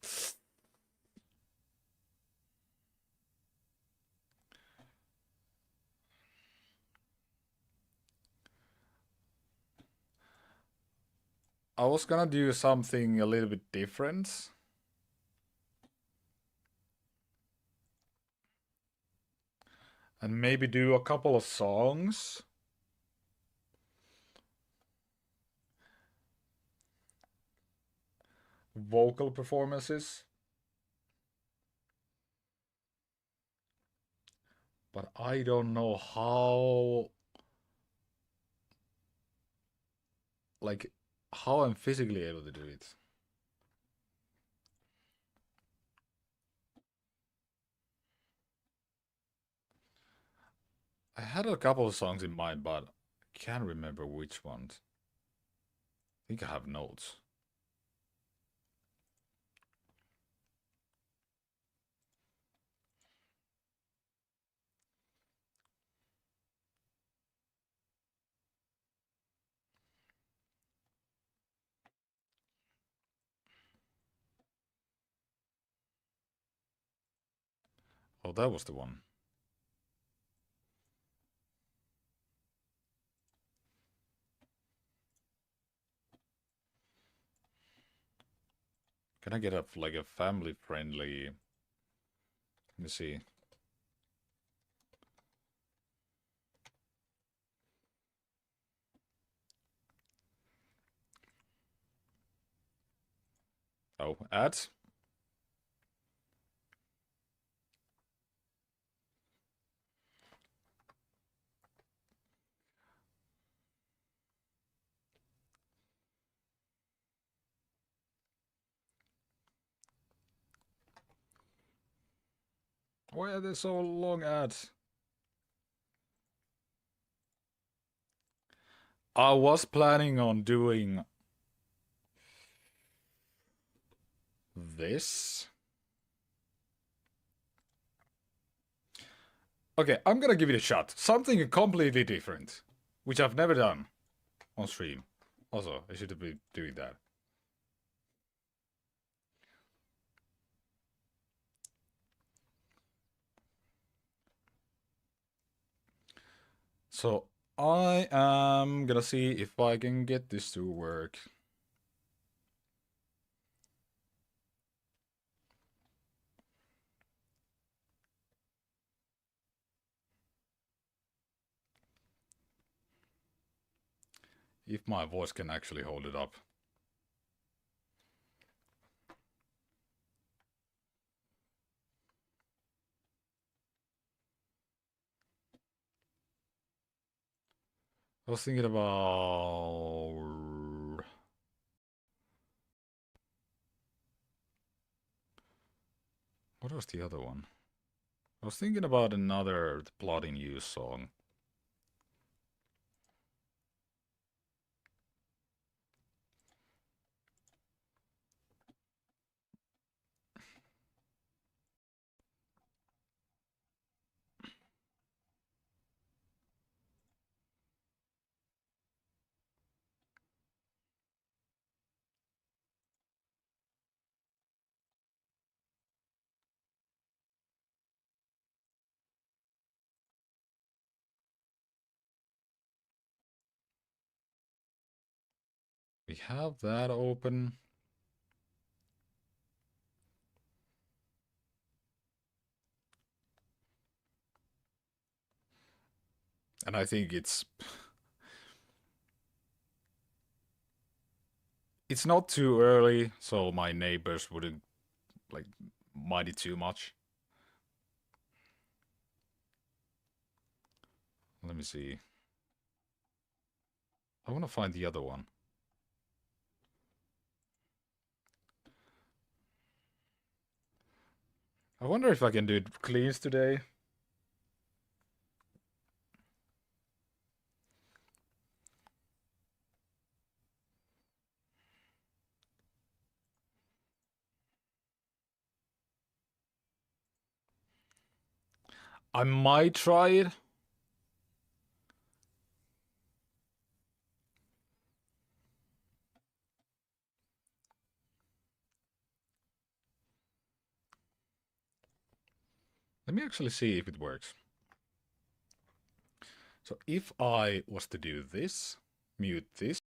I was gonna do something a little bit different. And maybe do a couple of songs. Vocal performances. But I don't know how, like, how I'm physically able to do it. I had a couple of songs in mind, but I can't remember which ones. I think I have notes. Oh, that was the one. Can I get a like a family friendly? Let me see. Oh, ads. Why are there so long ads? I was planning on doing this. Okay, I'm gonna give it a shot. Something completely different, which I've never done on stream. Also, I should be doing that. So I am gonna see if I can get this to work. If my voice can actually hold it up. I was thinking about... What was the other one? I was thinking about another Blood in You song. We have that open. And I think it's not too early, so my neighbors wouldn't like mind it too much. Let me see. I want to find the other one. I wonder if I can do cleans today. I might try it. Let me actually see if it works. So if I was to do this, mute this.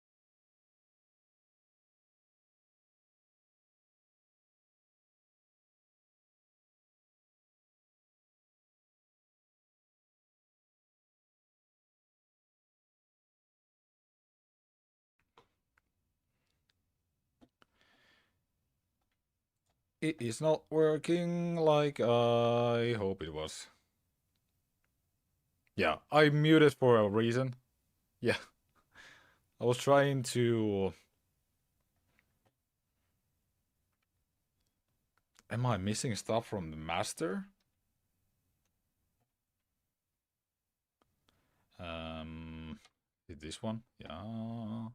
It is not working like I hope it was. Yeah, I muted for a reason. Yeah. I was trying to... Am I missing stuff from the master? Did this one? Yeah.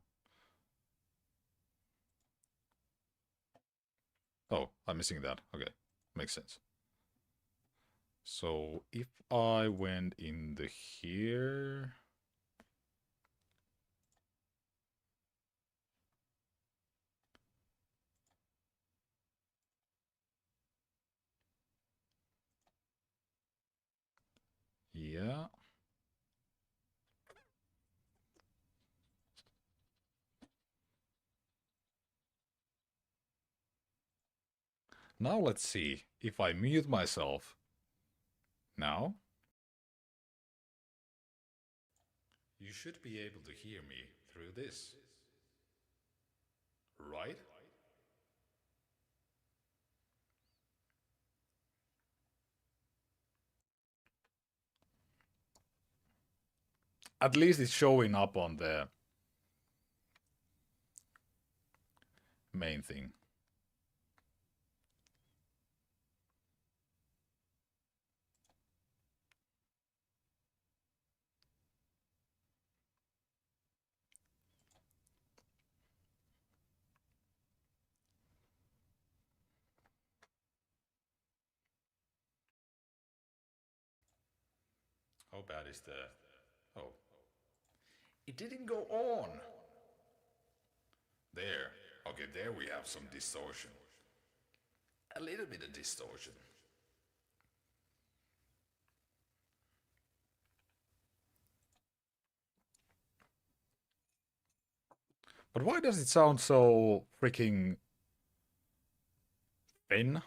Oh, I'm missing that. Okay, makes sense. So if I went in the here... Yeah. Now let's see if I mute myself. Now. You should be able to hear me through this. Right? At least it's showing up on the main thing. How bad is the... Oh. It didn't go on. There. Okay, there we have some distortion. A little bit of distortion. But why does it sound so freaking thin?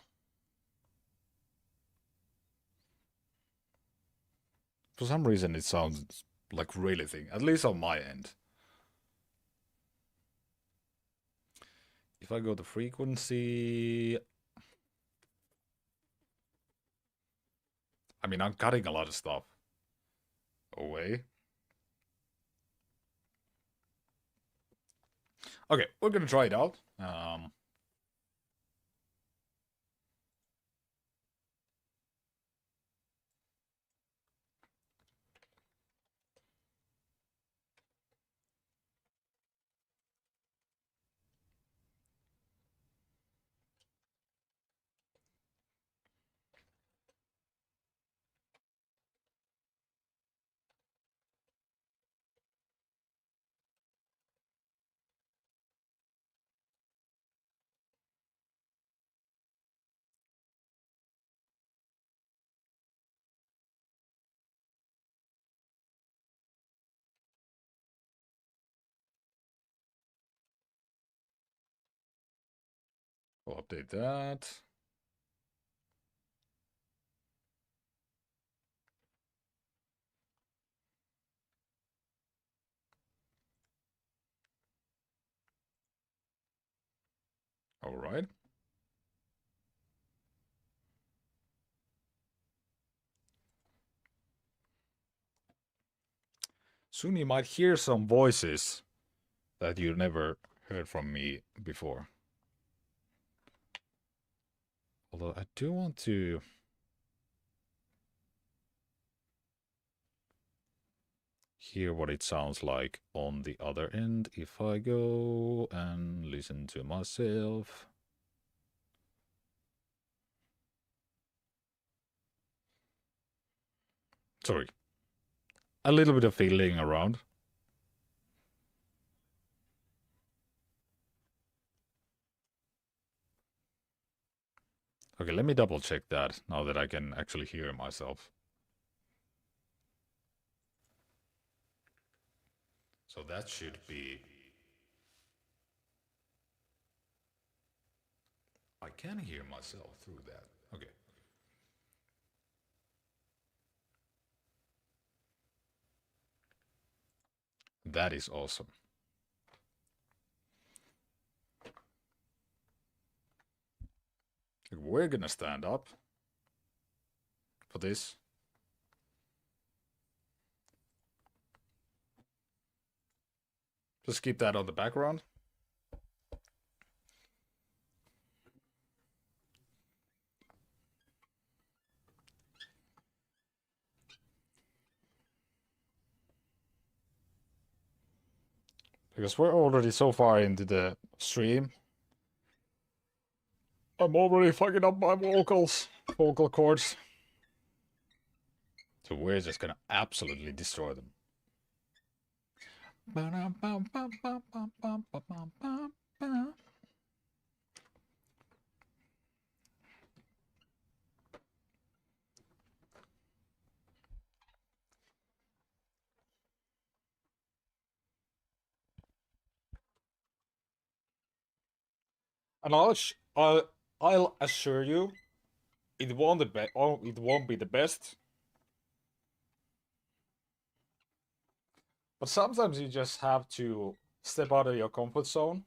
For some reason it sounds like really thin, at least on my end. If I go to frequency... I mean, I'm cutting a lot of stuff away. Okay, we're gonna try it out. We'll update that. Alright. Soon you might hear some voices that you never heard from me before. Although I do want to... hear what it sounds like on the other end if I go and listen to myself. Sorry. A little bit of feeling around. Okay, let me double check that now that I can actually hear myself. So that should be... I can hear myself through that. Okay. That is awesome. We're gonna stand up for this. Just keep that on the background. Because we're already so far into the stream. I'm already fucking up my vocal cords. So we're just gonna absolutely destroy them. And I'll assure you, it won't be the best. But sometimes you just have to step out of your comfort zone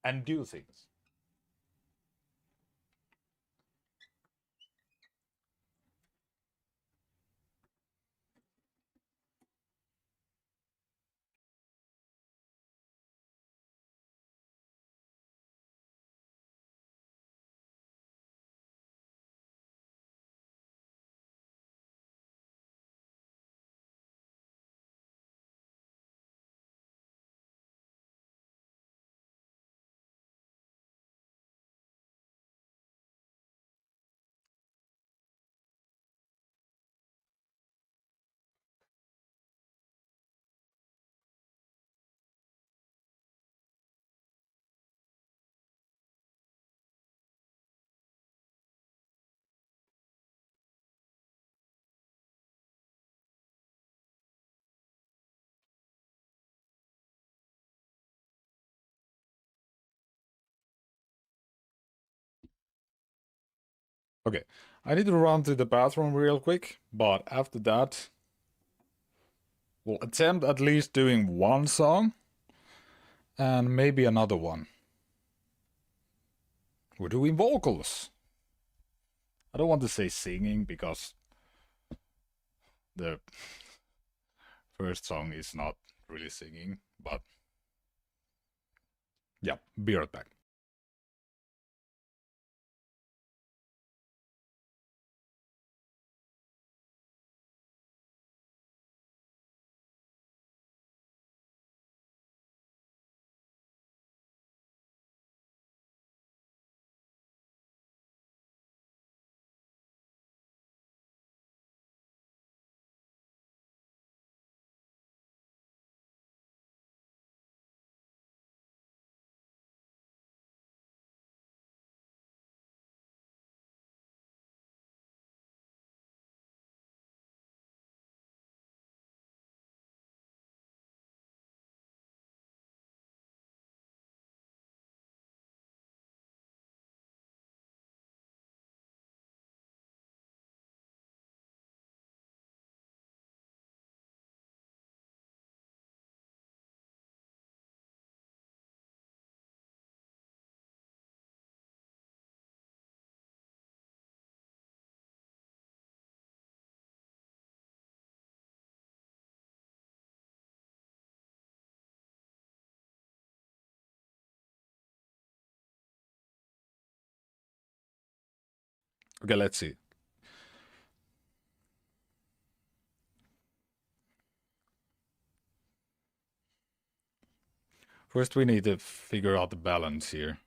and do things. Okay, I need to run to the bathroom real quick, but after that, we'll attempt at least doing one song and maybe another one. We're doing vocals. I don't want to say singing because the first song is not really singing, but yeah, be right back. Okay, let's see. First, we need to figure out the balance here.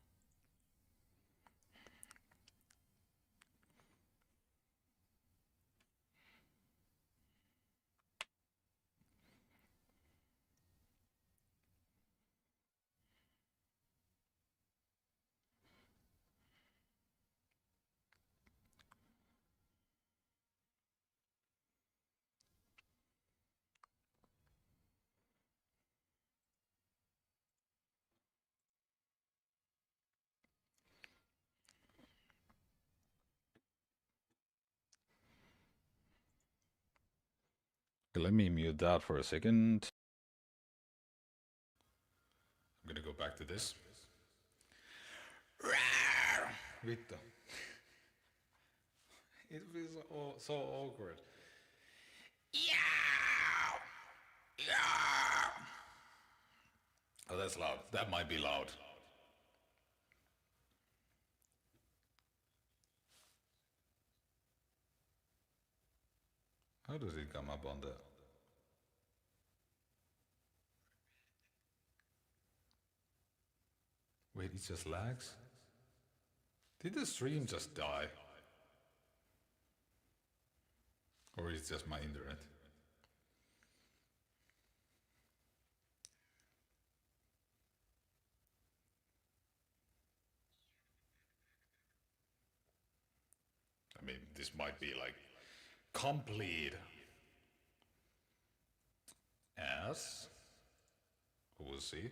Okay, let me mute that for a second. I'm gonna go back to this. Vittu. It feels so awkward. Yeah! Yeah! Oh, that's loud. That might be loud. How does it come up on the... Wait, it just lags? Did the stream just die? Or is it just my internet? I mean, this might be like complete as... We'll see.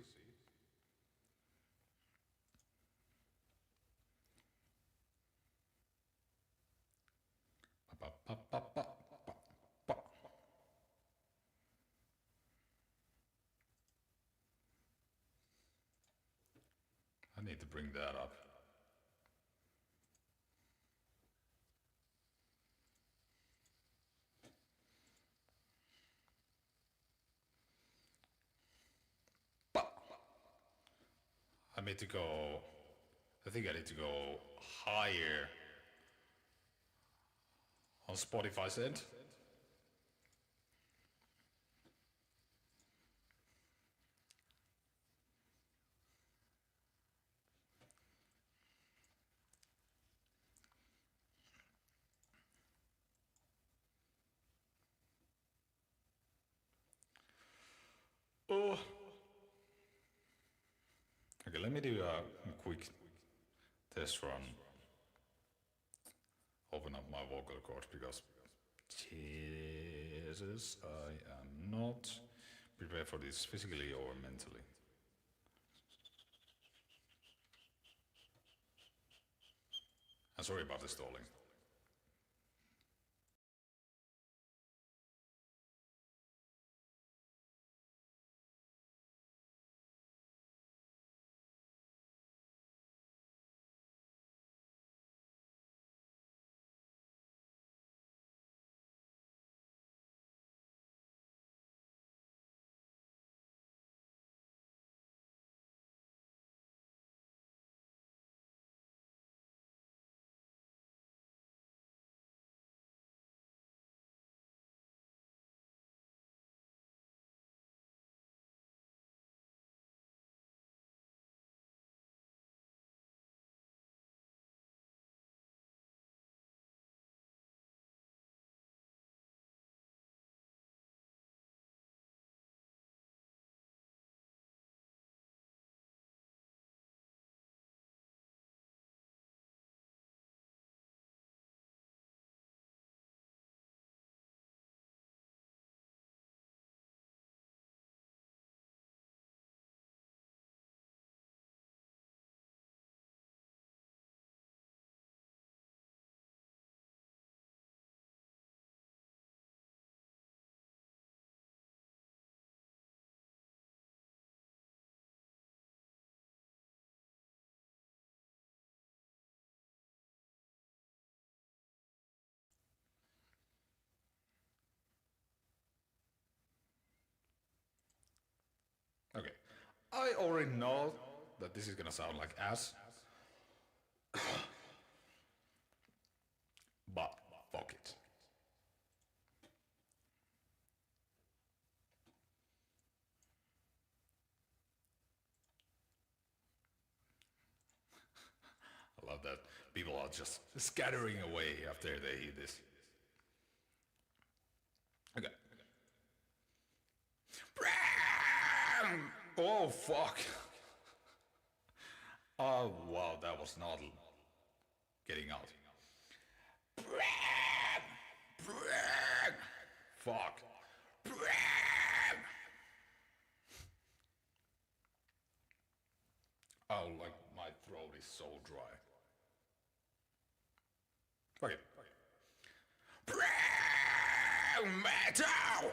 Pa, pa, pa, pa, pa, pa. I need to bring that up. Pa. I need to go... I think I need to go higher on Spotify's end. Oh. Okay, let me do a quick test run. Open up my vocal cords because Jesus, I am not prepared for this physically or mentally. I'm sorry about the stalling. I already know that this is gonna sound like ass, but fuck it. I love that people are just scattering away after they hear this. Okay. Oh fuck. Oh wow, that was not getting out. Fuck. Oh, like my throat is so dry. Okay. Metal!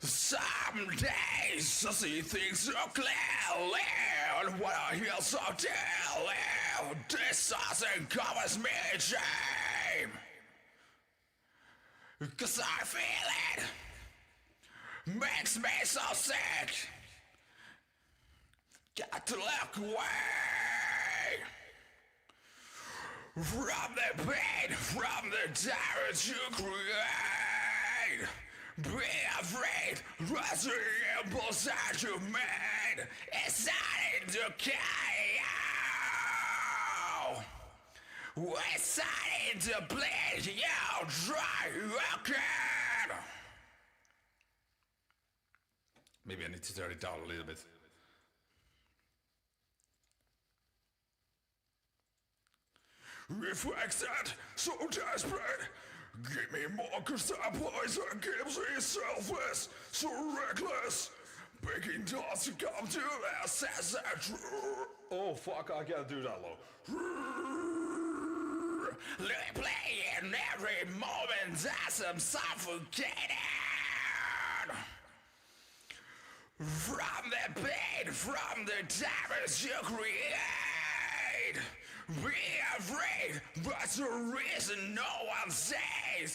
Some days I see things so clearly, and when I hear so dearly, this doesn't cause me shame. 'Cause I feel it makes me so sick. Got to look away from the pain, from the damage you create. Be afraid, trust the impulse that you made. It's starting to kill you. It's starting to bleed you dry again. Maybe I need to turn it down a little bit. Reflected, so desperate. Give me more, cause that poison keeps me selfless, so reckless. Picking dots to come to their sense of true. Oh fuck, I can't do that low. Replaying every moment as I'm suffocating. From the pain, from the damage you create. Be afraid, but the reason no one says